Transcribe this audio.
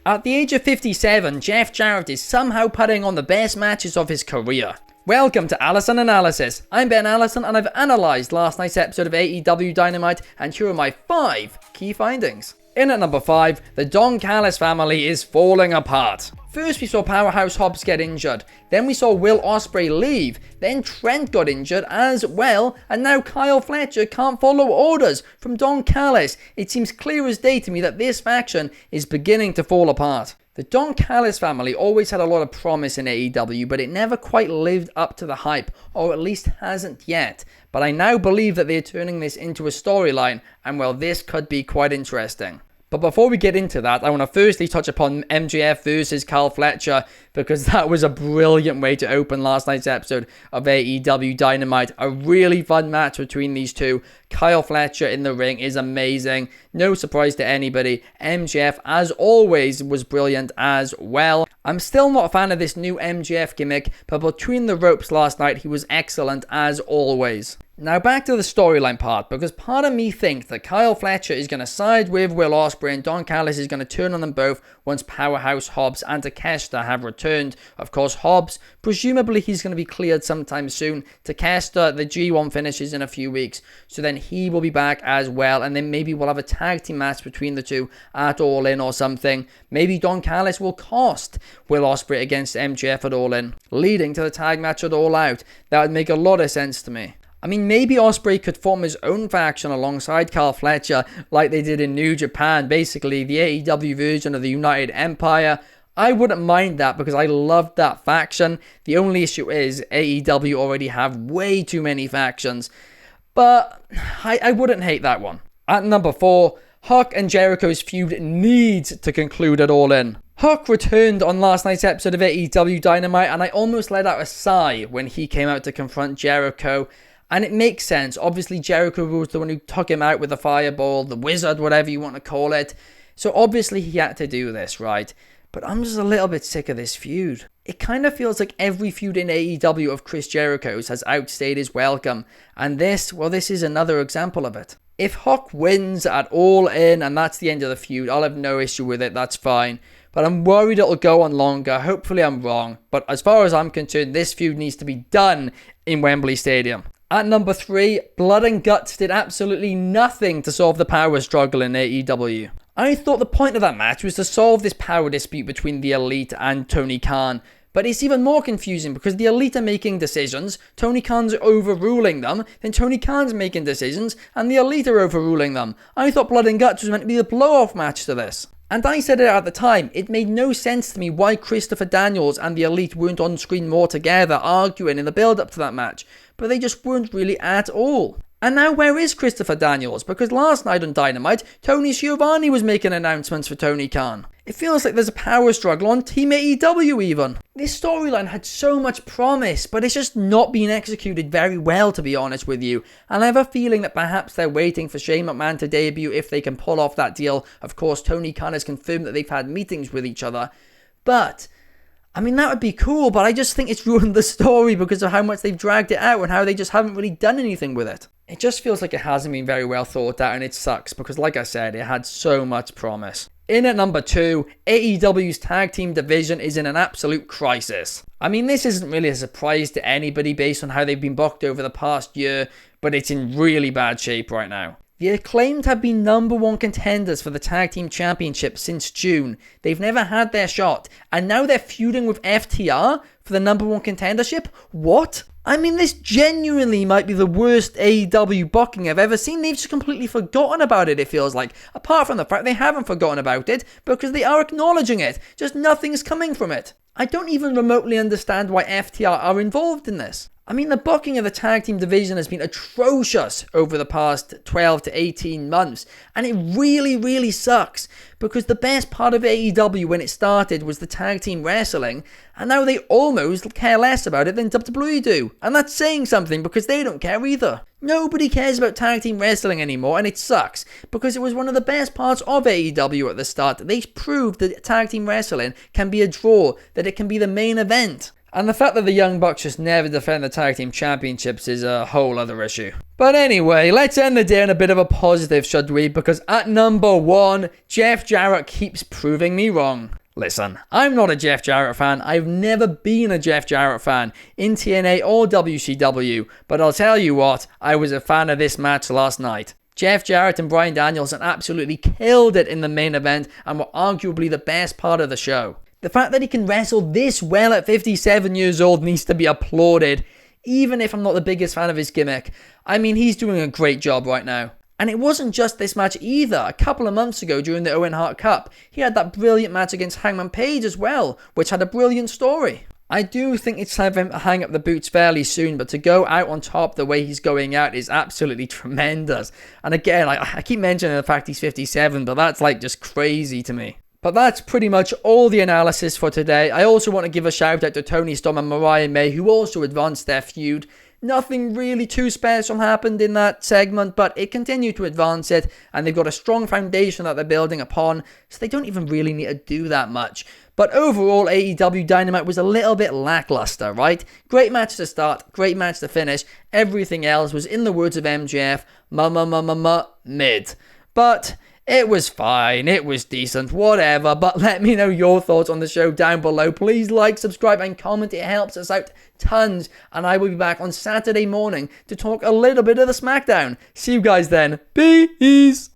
At the age of 57, Jeff Jarrett is somehow putting on the best matches of his career. Welcome to Allison Analysis. I'm Ben Allison and I've analysed last night's episode of AEW Dynamite, and here are my 5 key findings. In at number 5, the Don Callis family is falling apart. First we saw Powerhouse Hobbs get injured, then we saw Will Ospreay leave, then Trent got injured as well, and now Kyle Fletcher can't follow orders from Don Callis. It seems clear as day to me that this faction is beginning to fall apart. The Don Callis family always had a lot of promise in AEW, but it never quite lived up to the hype, or at least hasn't yet. But I now believe that they're turning this into a storyline, and well, this could be quite interesting. But before we get into that, I want to firstly touch upon MJF versus Kyle Fletcher, because that was a brilliant way to open last night's episode of AEW Dynamite. A really fun match between these two. Kyle Fletcher in the ring is amazing. No surprise to anybody. MJF, as always, was brilliant as well. I'm still not a fan of this new MJF gimmick, but between the ropes last night, he was excellent as always. Now back to the storyline part, because part of me thinks that Kyle Fletcher is going to side with Will Ospreay and Don Callis is going to turn on them both once Powerhouse Hobbs and Takeshita have returned. Of course, Hobbs, presumably he's going to be cleared sometime soon. Takeshita, the G1 finishes in a few weeks, so then he will be back as well, and then maybe we'll have a tag team match between the two at All In or something. Maybe Don Callis will cost Will Ospreay against MJF at All In, leading to the tag match at All Out. That would make a lot of sense to me. I mean, maybe Ospreay could form his own faction alongside Kyle Fletcher like they did in New Japan, basically the AEW version of the United Empire. I wouldn't mind that because I loved that faction. The only issue is AEW already have way too many factions, but I wouldn't hate that one. At number 4, Huck and Jericho's feud needs to conclude at All In. Huck returned on last night's episode of AEW Dynamite, and I almost let out a sigh when he came out to confront Jericho. And it makes sense. Obviously, Jericho was the one who took him out with the fireball, the wizard, whatever you want to call it. So obviously he had to do this, right? But I'm just a little bit sick of this feud. It kind of feels like every feud in AEW of Chris Jericho's has outstayed his welcome. And this is another example of it. If Huck wins at All In and that's the end of the feud, I'll have no issue with it, that's fine. But I'm worried it'll go on longer. Hopefully I'm wrong. But as far as I'm concerned, this feud needs to be done in Wembley Stadium. At number 3, Blood and Guts did absolutely nothing to solve the power struggle in AEW. I thought the point of that match was to solve this power dispute between the Elite and Tony Khan. But it's even more confusing because the Elite are making decisions, Tony Khan's overruling them, then Tony Khan's making decisions, and the Elite are overruling them. I thought Blood and Guts was meant to be the blow-off match to this. And I said it at the time, it made no sense to me why Christopher Daniels and the Elite weren't on screen more together arguing in the build-up to that match. But they just weren't really at all. And now where is Christopher Daniels? Because last night on Dynamite, Tony Schiavone was making announcements for Tony Khan. It feels like there's a power struggle on Team AEW even. This storyline had so much promise, but it's just not being executed very well, to be honest with you. And I have a feeling that perhaps they're waiting for Shane McMahon to debut if they can pull off that deal. Of course, Tony Khan has confirmed that they've had meetings with each other. But I mean, that would be cool, but I just think it's ruined the story because of how much they've dragged it out and how they just haven't really done anything with it. It just feels like it hasn't been very well thought out, and it sucks because, like I said, it had so much promise. In at number 2, AEW's tag team division is in an absolute crisis. I mean, this isn't really a surprise to anybody based on how they've been booked over the past year, but it's in really bad shape right now. The Acclaimed have been number 1 contenders for the Tag Team Championship since June. They've never had their shot, and now they're feuding with FTR for the number 1 contendership? What? I mean, this genuinely might be the worst AEW booking I've ever seen. They've just completely forgotten about it, it feels like. Apart from the fact they haven't forgotten about it, because they are acknowledging it. Just nothing's coming from it. I don't even remotely understand why FTR are involved in this. I mean, the booking of the tag team division has been atrocious over the past 12 to 18 months. And it really, really sucks. Because the best part of AEW when it started was the tag team wrestling. And now they almost care less about it than WWE do. And that's saying something because they don't care either. Nobody cares about tag team wrestling anymore, and it sucks. Because it was one of the best parts of AEW at the start. They proved that tag team wrestling can be a draw. That it can be the main event. And the fact that the Young Bucks just never defend the tag team championships is a whole other issue. But anyway, let's end the day on a bit of a positive, should we? Because at number 1, Jeff Jarrett keeps proving me wrong. Listen, I'm not a Jeff Jarrett fan. I've never been a Jeff Jarrett fan in TNA or WCW. But I'll tell you what, I was a fan of this match last night. Jeff Jarrett and Bryan Danielson absolutely killed it in the main event and were arguably the best part of the show. The fact that he can wrestle this well at 57 years old needs to be applauded, even if I'm not the biggest fan of his gimmick. I mean, he's doing a great job right now. And it wasn't just this match either. A couple of months ago during the Owen Hart Cup, he had that brilliant match against Hangman Page as well, which had a brilliant story. I do think it's time for him to hang up the boots fairly soon, but to go out on top the way he's going out is absolutely tremendous. And again, I keep mentioning the fact he's 57, but that's like just crazy to me. But that's pretty much all the analysis for today. I also want to give a shout out to Tony Storm and Mariah May, who also advanced their feud. Nothing really too special happened in that segment, but it continued to advance it, and they've got a strong foundation that they're building upon, so they don't even really need to do that much. But overall, AEW Dynamite was a little bit lackluster, right? Great match to start, great match to finish. Everything else was, in the words of MJF, mid. But it was fine, it was decent, whatever. But let me know your thoughts on the show down below. Please like, subscribe, and comment. It helps us out tons. And I will be back on Saturday morning to talk a little bit of the SmackDown. See you guys then. Peace!